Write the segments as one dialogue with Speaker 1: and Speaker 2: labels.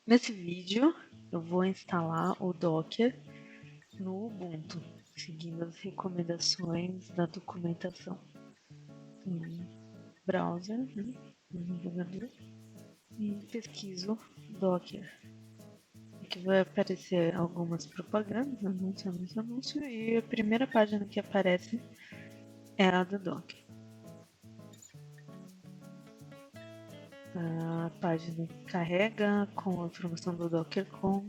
Speaker 1: Nesse vídeo eu vou instalar o Docker no Ubuntu, seguindo as recomendações da documentação. Browser, no navegador, e pesquiso Docker. Aqui vai aparecer algumas propagandas, anúncio, e a primeira página que aparece é a do Docker. A página carrega com a informação do Docker com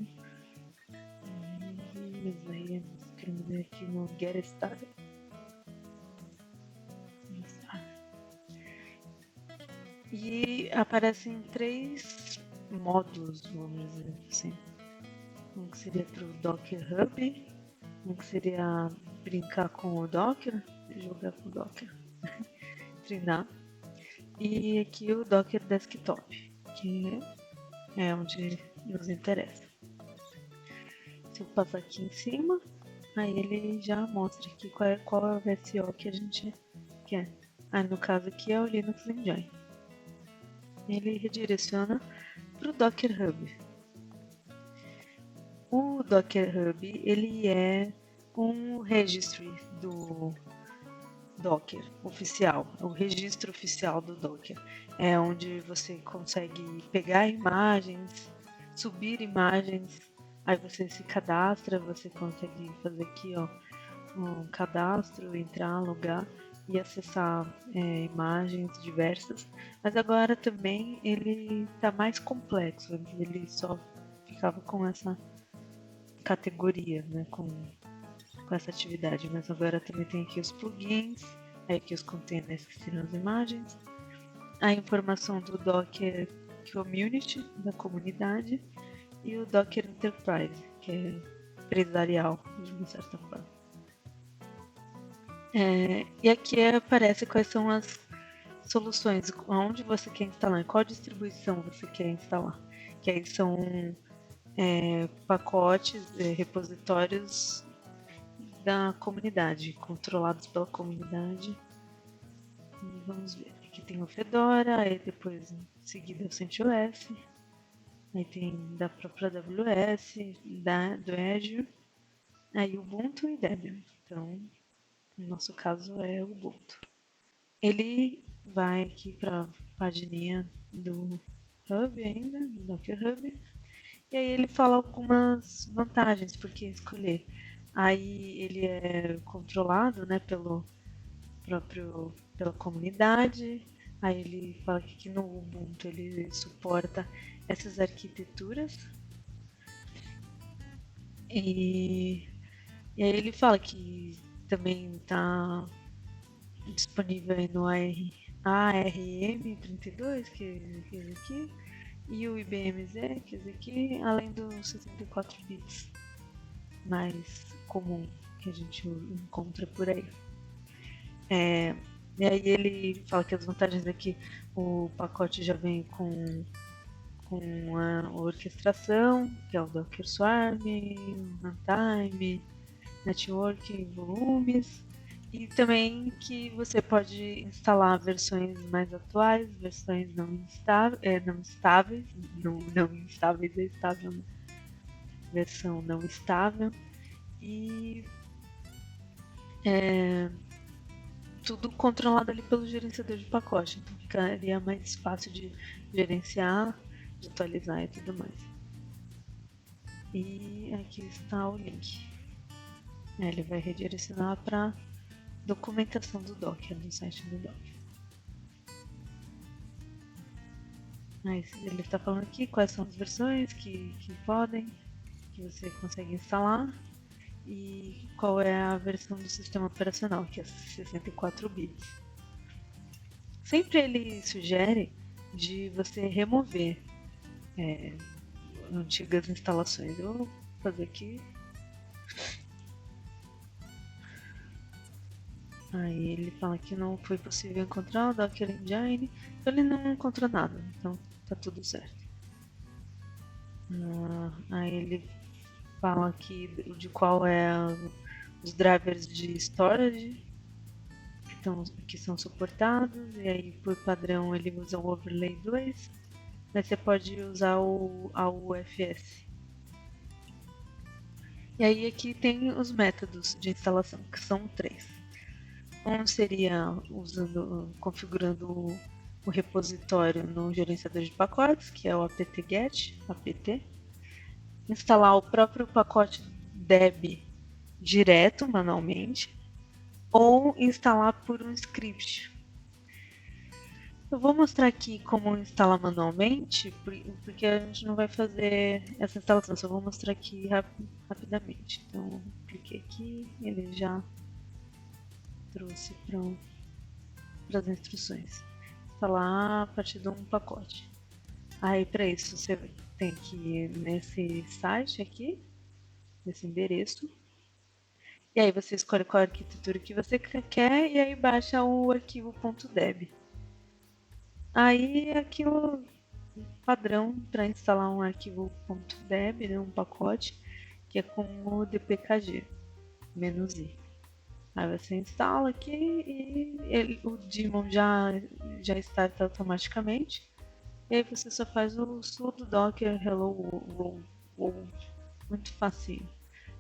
Speaker 1: queremos ver aqui no Get Started. E aparecem 3 módulos, vamos dizer assim. Um que seria para o Docker Hub, um que seria brincar com o Docker, jogar com o Docker, treinar. E aqui o Docker Desktop, que é onde nos interessa. Se eu passar aqui em cima, aí ele já mostra aqui qual é o VSO que a gente quer. Aí no caso aqui é o Linux Engine. Ele redireciona para o Docker Hub. O Docker Hub ele é um registry do Docker oficial, o registro oficial do Docker. É onde você consegue pegar imagens, subir imagens, aí você se cadastra, você consegue fazer aqui um cadastro, entrar, logar e acessar imagens diversas. Mas agora também ele está mais complexo, ele só ficava com essa categoria, né, com essa atividade, mas agora também tem aqui os plugins, aqui os containers que seriam as imagens, a informação do Docker Community, da comunidade, e o Docker Enterprise, que é empresarial, de uma certa forma. E aqui aparece quais são as soluções, onde você quer instalar, qual distribuição você quer instalar, que aí são pacotes, repositórios da comunidade, controlados pela comunidade. E vamos ver, aqui tem o Fedora, aí depois em seguida o CentOS, aí tem da própria AWS, do Azure, aí Ubuntu e Debian. Então, no nosso caso é o Ubuntu. Ele vai aqui para a pagininha do Hub ainda, do Docker Hub, e aí ele fala algumas vantagens por que escolher. Aí ele é controlado, né, pela comunidade. Aí ele fala que aqui no Ubuntu ele suporta essas arquiteturas. E aí ele fala que também está disponível aí no ARM32, que é esse aqui, e o IBM-Z, que é esse aqui, além dos 64 bits mais comum que a gente encontra por aí. E aí ele fala que as vantagens é que o pacote já vem com a orquestração, que é o Docker Swarm, Runtime, Network, volumes, e também que você pode instalar versões mais atuais, versões não instáveis, é estável, né? Versão não estável, e tudo controlado ali pelo gerenciador de pacote, então ficaria mais fácil de gerenciar, de atualizar e tudo mais. E aqui está o link. Ele vai redirecionar para documentação do Docker, no site do Docker. Aí ele está falando aqui quais são as versões que você consegue instalar, e qual é a versão do sistema operacional, que é 64 bits. Sempre ele sugere de você remover antigas instalações. Eu vou fazer aqui. Aí ele fala que não foi possível encontrar o Docker Engine, então ele não encontrou nada, então tá tudo certo. Aí ele fala aqui de qual é os drivers de storage que são suportados, e aí por padrão ele usa o Overlay 2, mas você pode usar a UFS. E aí aqui tem os métodos de instalação, que são 3. Um seria configurando o repositório no gerenciador de pacotes, que é o apt-get, apt. Instalar o próprio pacote deb direto, manualmente, ou instalar por um script. Eu vou mostrar aqui como instalar manualmente, porque a gente não vai fazer essa instalação, só vou mostrar aqui rapidamente. Então, cliquei aqui, ele já trouxe para as instruções. Instalar a partir de um pacote. Aí, para isso, você tem que ir nesse site aqui, nesse endereço. E aí você escolhe qual arquitetura que você quer e aí baixa o arquivo .deb. Aí aquilo padrão para instalar um arquivo .deb, né, um pacote, que é com o dpkg -i. Aí você instala aqui e o daemon já starta automaticamente. E aí você só faz o sudo docker hello world, muito fácil.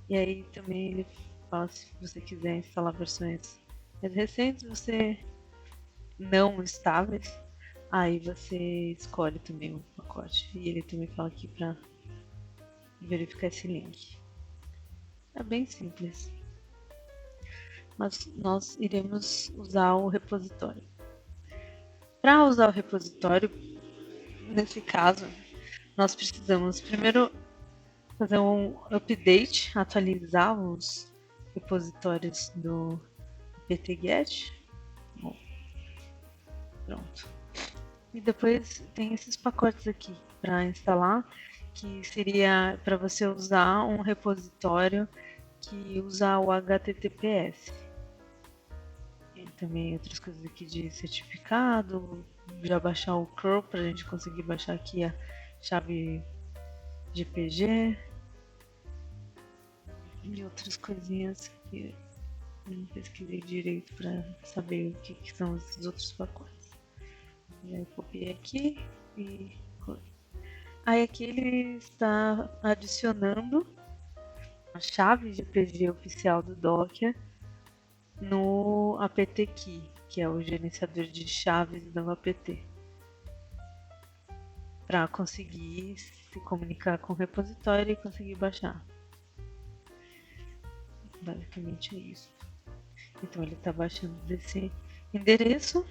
Speaker 1: E aí também ele fala se você quiser instalar versões mais recentes, você não estáveis, aí você escolhe também o pacote. E ele também fala aqui para verificar esse link. É bem simples, mas nós iremos usar o repositório. Para usar o repositório, nesse caso, nós precisamos primeiro fazer um update, atualizar os repositórios do apt-get. Bom, pronto. E depois tem esses pacotes aqui para instalar, que seria para você usar um repositório que usa o HTTPS. E também outras coisas aqui de certificado, já baixar o curl para a gente conseguir baixar aqui a chave GPG e outras coisinhas que eu não pesquisei direito para saber o que são esses outros pacotes. Eu copiei aqui e aí aqui ele está adicionando a chave GPG oficial do Docker no apt-key, que é o gerenciador de chaves do apt, para conseguir se comunicar com o repositório e conseguir baixar. Basicamente é isso. Então ele está baixando desse endereço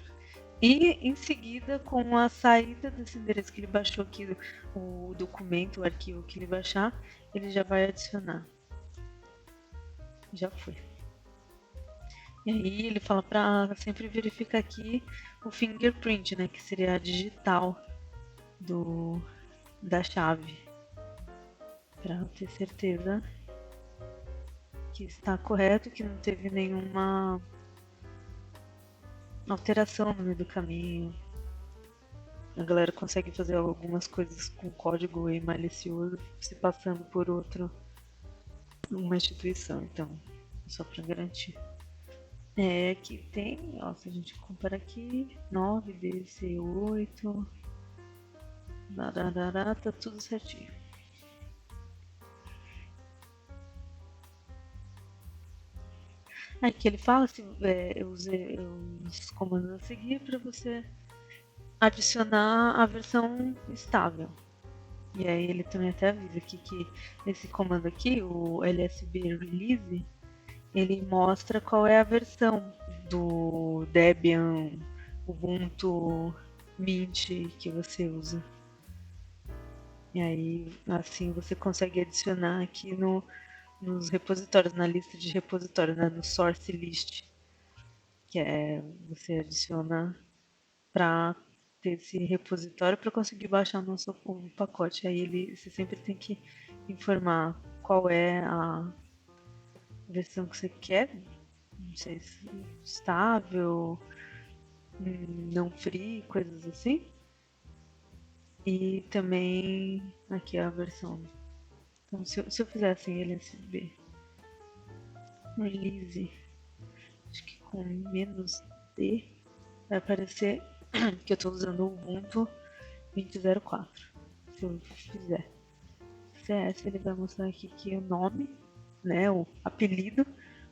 Speaker 1: e em seguida, com a saída desse endereço que ele baixou aqui, o documento, o arquivo que ele baixar, ele já vai adicionar. Já foi. E aí ele fala para sempre verificar aqui o fingerprint, né, que seria a digital da chave, para ter certeza que está correto, que não teve nenhuma alteração no meio do caminho. A galera consegue fazer algumas coisas com código malicioso se passando por uma instituição, então só para garantir. Aqui tem, ó, se a gente compara aqui, 9 DC8, tá tudo certinho. Aqui ele fala se eu usei os comandos a seguir para você adicionar a versão estável. E aí ele também até avisa aqui que esse comando aqui, o lsb release, ele mostra qual é a versão do Debian, Ubuntu, Mint que você usa. E aí assim você consegue adicionar aqui nos repositórios, na lista de repositórios, né, no source list, que é você adiciona para ter esse repositório para conseguir baixar o nosso pacote. Aí você sempre tem que informar qual é a versão que você quer, não sei se estável, não free, coisas assim. E também aqui a versão. Então se eu fizer assim lsb release, acho que com -d, vai aparecer que eu estou usando o Ubuntu 2004. Se eu fizer CS, ele vai mostrar aqui que o nome, né, o apelido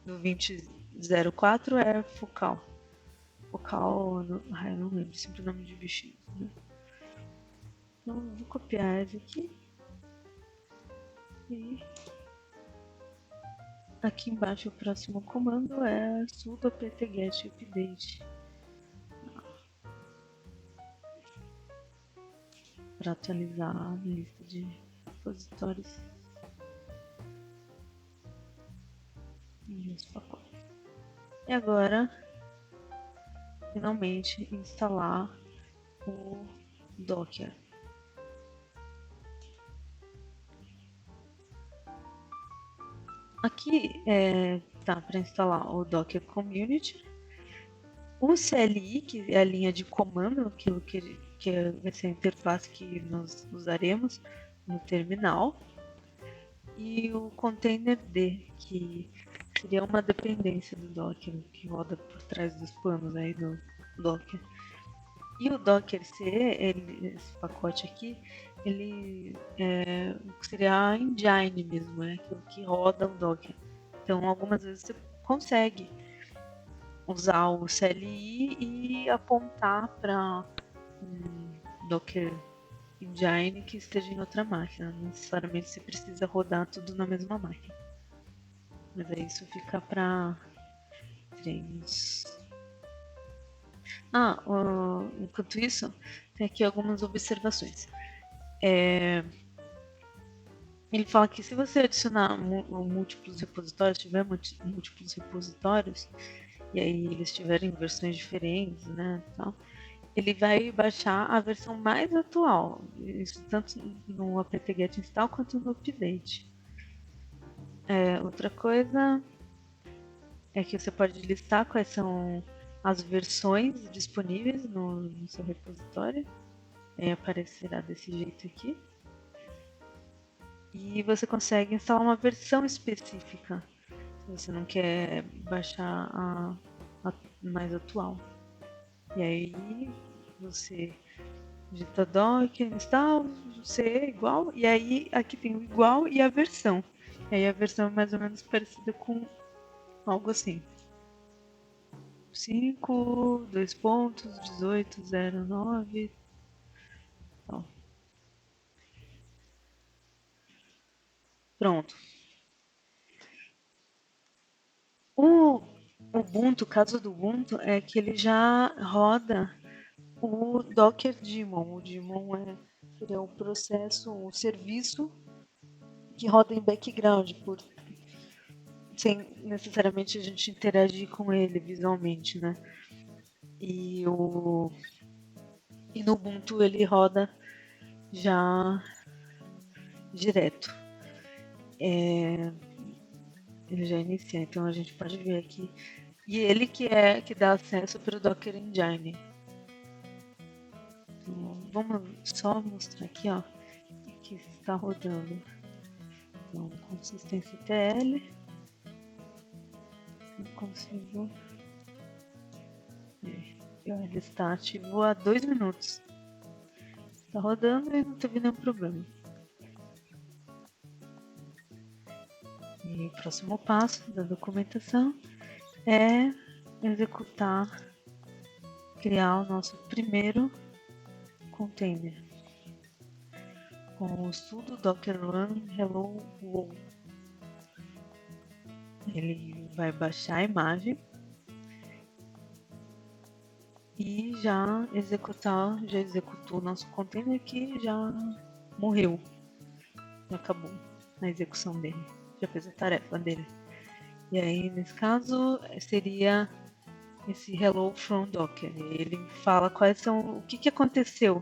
Speaker 1: do 2004 é Focal. Focal, eu não lembro sempre o nome de bichinho, né? Então, vou copiar esse aqui. E aqui embaixo o próximo comando é sudo apt-get update. Para atualizar a lista de repositórios e os pacotes. E agora, finalmente, instalar o Docker. Aqui tá para instalar o Docker Community, o CLI, que é a linha de comando, aquilo que vai ser a interface que nós usaremos no terminal, e o Containerd, que seria uma dependência do Docker, que roda por trás dos panos aí do Docker. E o Docker C, esse pacote aqui, ele seria a engine mesmo, aquilo que roda o Docker. Então, algumas vezes você consegue usar o CLI e apontar para um Docker engine que esteja em outra máquina. Não necessariamente você precisa rodar tudo na mesma máquina. Mas aí isso fica para treinos. Enquanto isso, tem aqui algumas observações. Ele fala que se você adicionar múltiplos repositórios, tiver múltiplos repositórios, e aí eles tiverem versões diferentes, né, tal, ele vai baixar a versão mais atual, isso tanto no apt-get install quanto no update. Outra coisa é que você pode listar quais são as versões disponíveis no seu repositório. Aparecerá desse jeito aqui. E você consegue instalar uma versão específica, se você não quer baixar a mais atual. E aí você digita docker, install, C igual, e aí aqui tem o igual e a versão. E aí a versão é mais ou menos parecida com algo assim. 5, 2 pontos, 1809. Então, pronto. O Ubuntu, o caso do Ubuntu é que ele já roda o Docker Daemon. O Daemon seria o processo, o serviço que roda em background, sem necessariamente a gente interagir com ele visualmente, né? E no Ubuntu ele roda já direto. Ele já inicia, então a gente pode ver aqui. E ele que dá acesso para o Docker Engine. Então, vamos só mostrar aqui, ó, que está rodando. Então, consistência TL. Não consigo. Ele está ativo há 2 minutos. Está rodando e não teve nenhum problema. E o próximo passo da documentação é executar, criar o nosso primeiro container com o sudo docker run hello world. Ele vai baixar a imagem e já executou o nosso container que já morreu, já acabou a execução dele, já fez a tarefa dele. E aí, nesse caso, seria esse hello from Docker. Ele fala o que aconteceu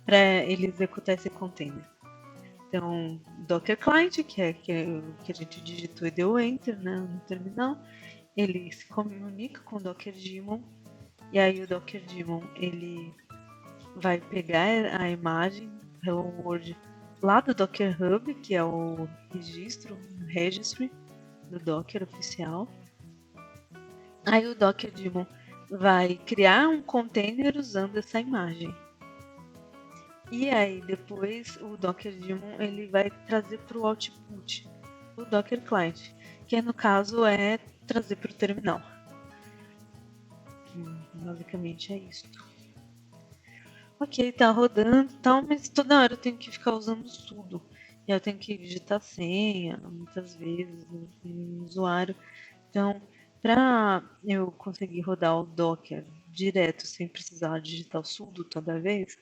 Speaker 1: para ele executar esse container. Então, Docker Client, que é que a gente digitou e deu Enter, né, no terminal, ele se comunica com o Docker Daemon, e aí o Docker Daemon ele vai pegar a imagem Hello World lá do Docker Hub, que é o registry do Docker oficial. Aí o Docker Daemon vai criar um container usando essa imagem. E aí depois o Docker Daemon ele vai trazer para o output o Docker Client, que no caso é trazer para o terminal. Basicamente é isso. Ok, tá rodando e tal, mas toda hora eu tenho que ficar usando sudo. E eu tenho que digitar senha muitas vezes no usuário. Então, para eu conseguir rodar o Docker direto sem precisar digitar o sudo toda vez,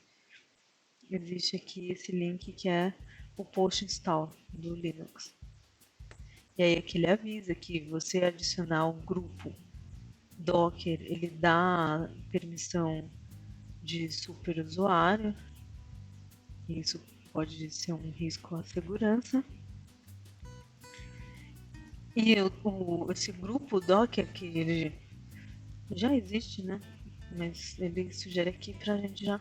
Speaker 1: existe aqui esse link que é o post install do Linux. E aí aqui ele avisa que você adicionar o grupo Docker, ele dá permissão de superusuário. Isso pode ser um risco à segurança. E esse grupo Docker, que ele já existe, né? Mas ele sugere aqui para a gente já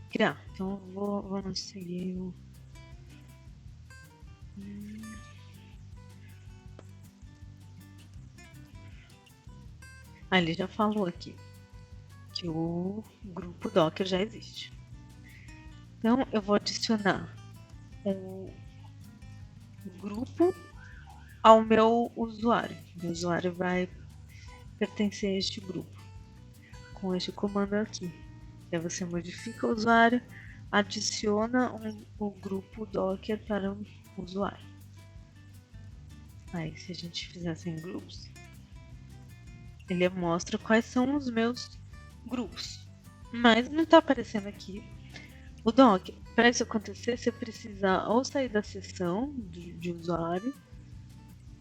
Speaker 1: criar. Então vamos seguir o. Ele já falou aqui que o grupo Docker já existe. Então eu vou adicionar o grupo ao meu usuário. O usuário vai pertencer a este grupo com este comando aqui. Aí você modifica o usuário, adiciona o grupo Docker para o usuário. Aí se a gente fizer sem grupos, ele mostra quais são os meus grupos. Mas não está aparecendo aqui o Docker. Para isso acontecer, você precisa ou sair da sessão de usuário,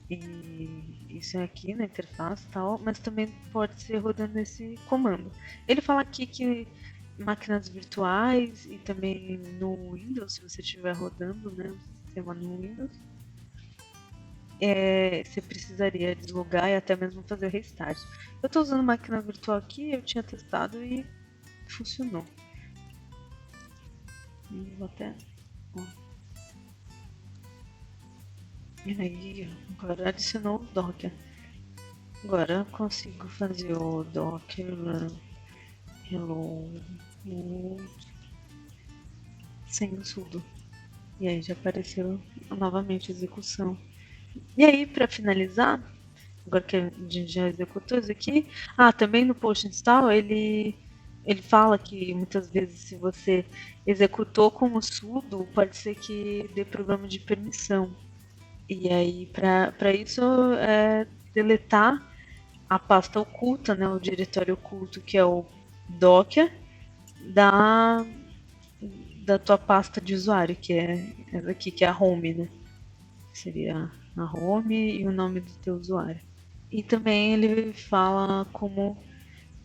Speaker 1: e isso é aqui na interface e tal, mas também pode ser rodando esse comando. Ele fala aqui que máquinas virtuais e também no Windows, se você estiver rodando, né, o sistema no Windows, você precisaria deslogar e até mesmo fazer restart. Eu estou usando máquina virtual aqui, eu tinha testado e funcionou. E vou até... E aí, agora adicionou o Docker. Agora eu consigo fazer o Docker hello world sem o sudo. E aí já apareceu novamente a execução. E aí, para finalizar, agora que a gente já executou isso aqui, também no post install ele fala que muitas vezes se você executou com o sudo, pode ser que dê problema de permissão. E aí, para isso, é deletar a pasta oculta, né, o diretório oculto, que é o Docker, da tua pasta de usuário, que é essa aqui, que é a home, né? Seria a home e o nome do teu usuário. E também ele fala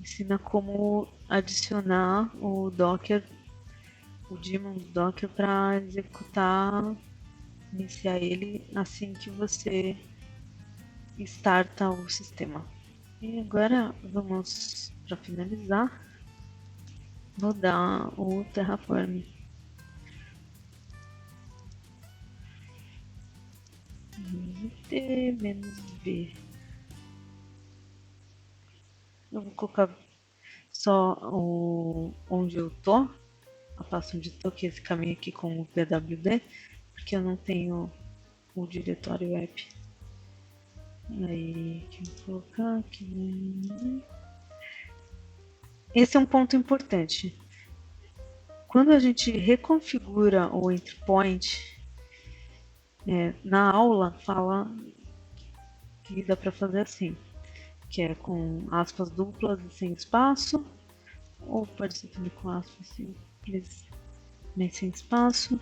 Speaker 1: ensina como adicionar o Docker, o daemon do Docker para executar, iniciar ele assim que você starta o sistema. E agora vamos, para finalizar, rodar o Terraform. T-B. Eu vou colocar só onde eu tô, a pasta onde estou, que é esse caminho aqui com o pwd, porque eu não tenho o diretório app. Aí, deixa eu colocar aqui. Esse é um ponto importante. Quando a gente reconfigura o entry point, na aula fala que dá para fazer assim, que é com aspas duplas e sem espaço, ou pode ser também com aspas simples, mas sem espaço.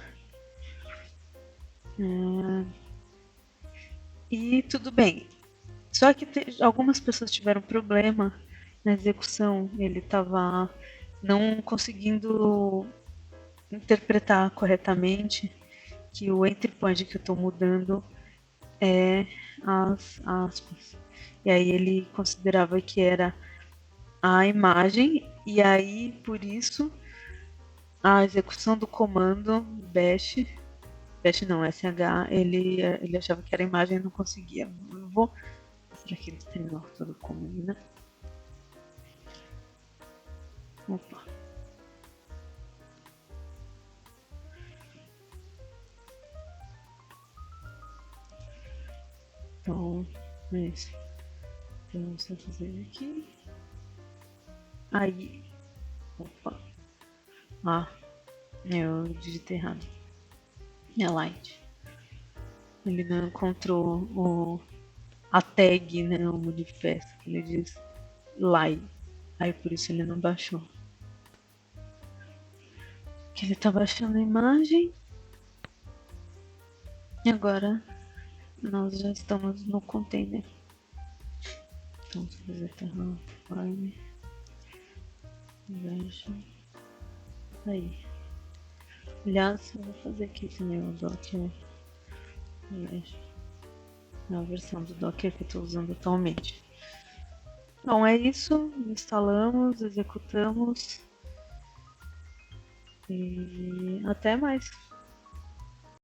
Speaker 1: E tudo bem. Só que algumas pessoas tiveram problema na execução, ele estava não conseguindo interpretar corretamente que o entry point que eu estou mudando é as aspas. E aí ele considerava que era a imagem, e aí por isso a execução do comando bash não, sh, ele achava que era a imagem e não conseguia. Eu vou mostrar aqui ele terminou todo o comando, né? Opa. Então, é isso. Então, você fazer aqui. Aí. Opa. Ah, eu digitei errado. É light. Ele não encontrou a tag, né? O manifesto que ele diz light. Aí por isso ele não baixou. Que ele tá baixando a imagem. E agora nós já estamos no container. Então, vamos fazer Terraform. Version. Aí. Aliás, eu vou fazer aqui também o Docker. É a versão do Docker que eu estou usando atualmente. Bom, é isso. Instalamos, executamos. E até mais.